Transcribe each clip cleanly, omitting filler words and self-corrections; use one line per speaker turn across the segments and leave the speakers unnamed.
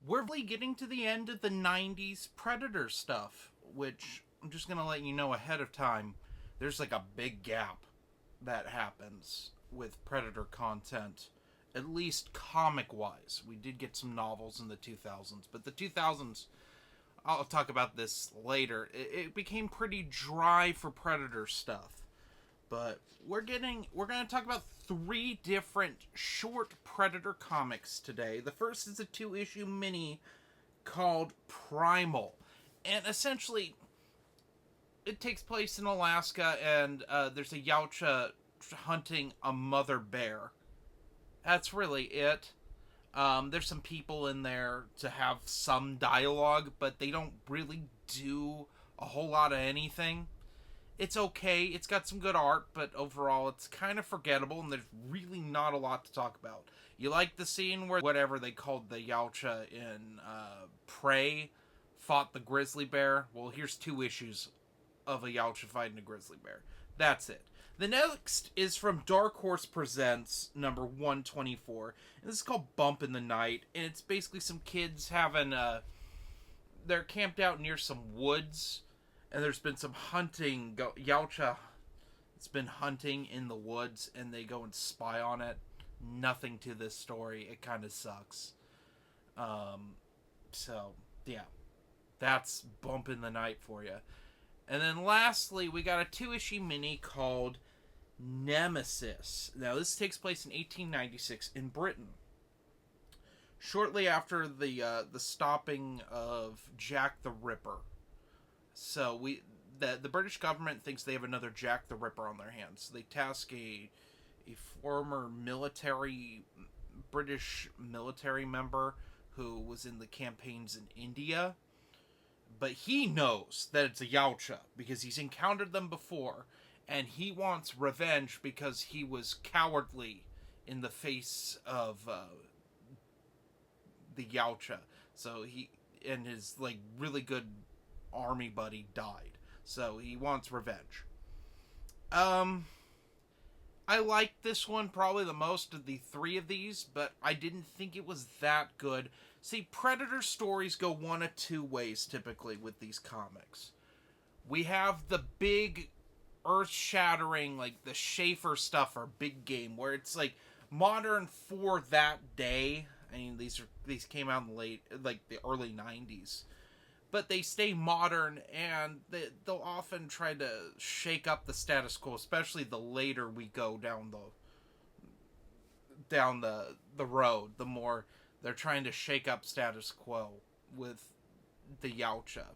We're really getting to the end of the 90s Predator stuff, which I'm just going to let you know ahead of time. There's like a big gap that happens with Predator content, at least comic wise. We did get some novels in the 2000s, but the 2000s, I'll talk about this later, it became pretty dry for Predator stuff. But we're going to talk about three different short Predator comics today. The first is a 2-issue mini called Primal. And essentially, it takes place in Alaska, and there's a Yautja hunting a mother bear. That's really it. There's some people in there to have some dialogue, but they don't really do a whole lot of anything. It's okay. It's got some good art, but overall it's kind of forgettable, and there's really not a lot to talk about. You like the scene where whatever they called the Yautja in Prey fought the grizzly bear? Well, here's 2 issues of a Yautja fighting a grizzly bear. That's it. The next is from Dark Horse Presents number 124, and this is called Bump in the Night, and it's basically some kids having they're camped out near some woods, and there's been some hunting. Yautja has been hunting in the woods, and they go and spy on it. Nothing to this story. It kind of sucks. So yeah, that's Bump in the Night for you. And then lastly, we got a 2-issue mini called Nemesis. Now, this takes place in 1896 in Britain. Shortly after the stopping of Jack the Ripper. So the British government thinks they have another Jack the Ripper on their hands. So they task a former British military member who was in the campaigns in India, but he knows that it's a Yautja because he's encountered them before, and he wants revenge because he was cowardly in the face of the Yautja. So he and his like really good army buddy died. So he wants revenge. I liked this one probably the most of the three of these, but I didn't think it was that good. See, Predator stories go one of two ways typically with these comics. We have the big earth-shattering, like the Schaefer stuff or big game, where it's like modern for that day. I mean, these came out in the early '90s, but they stay modern, and they'll often try to shake up the status quo, especially the later we go down the road, the more they're trying to shake up status quo with the Yautja.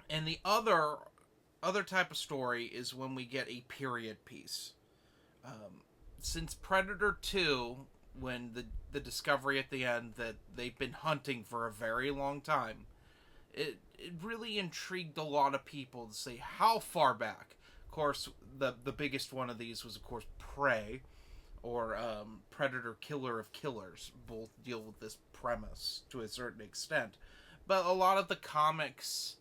And the other type of story is when we get a period piece. Since Predator 2, when the discovery at the end that they've been hunting for a very long time, it really intrigued a lot of people to say how far back. Of course, the biggest one of these was, of course, Prey, or Predator Killer of Killers. Both deal with this premise to a certain extent. But a lot of the comics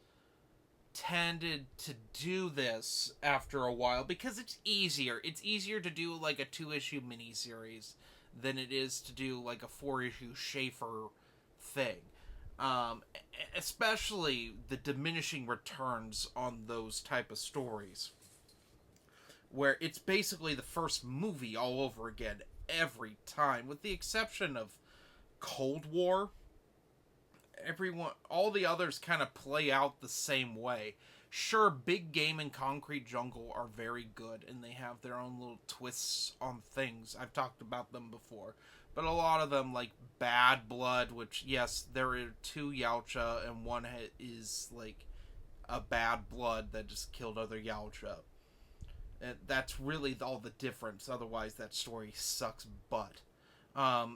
tended to do this after a while because it's easier. It's easier to do like a 2-issue miniseries than it is to do like a 4-issue Schaefer thing. Especially the diminishing returns on those type of stories, where it's basically the first movie all over again every time, with the exception of Cold War. All the others kind of play out the same way. Sure, Big Game and Concrete Jungle are very good, and they have their own little twists on things. I've talked about them before. But a lot of them, like Bad Blood, which, yes, there are 2 Yautja, and one is, like, a Bad Blood that just killed other Yautja. And that's really all the difference. Otherwise, that story sucks butt.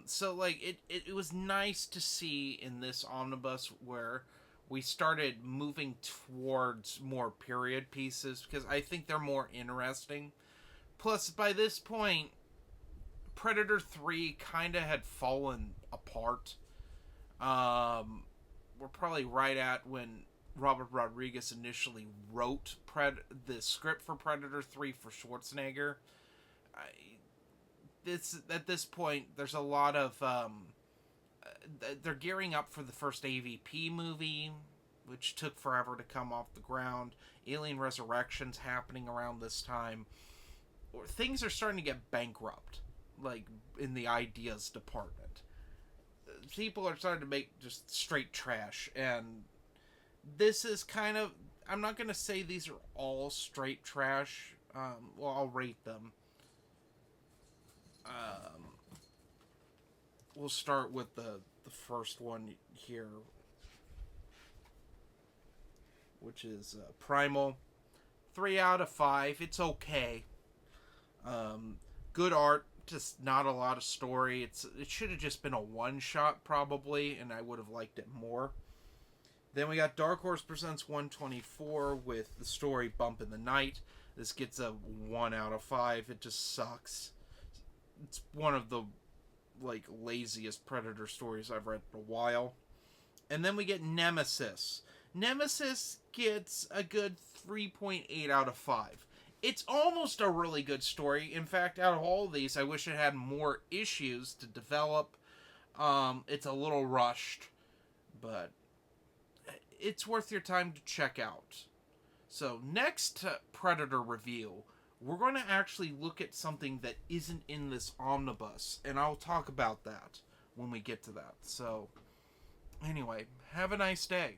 So, like, it was nice to see in this omnibus where we started moving towards more period pieces, because I think they're more interesting. Plus, by this point, Predator 3 kind of had fallen apart. We're probably right at when Robert Rodriguez initially wrote the script for Predator 3 for Schwarzenegger. At this point, there's a lot of they're gearing up for the first AVP movie, which took forever to come off the ground. Alien Resurrection's happening around this time. Things are starting to get bankrupt, like in the ideas department. People are starting to make just straight trash, and this is kind of. I'm not gonna say these are all straight trash. Well, I'll rate them. We'll start with the first one here, which is Primal. 3 out of 5. It's okay. Good art, just not a lot of story. It should have just been a one shot probably, and I would have liked it more. Then we got Dark Horse Presents 124 with the story Bump in the Night. This gets a 1 out of 5. It just sucks. It's one of the laziest Predator stories I've read in a while. And then we get Nemesis. Nemesis gets a good 3.8 out of 5. It's almost a really good story. In fact, out of all of these, I wish it had more issues to develop. It's a little rushed, but it's worth your time to check out. So, next Predator review, we're going to actually look at something that isn't in this omnibus, and I'll talk about that when we get to that. So, anyway, have a nice day.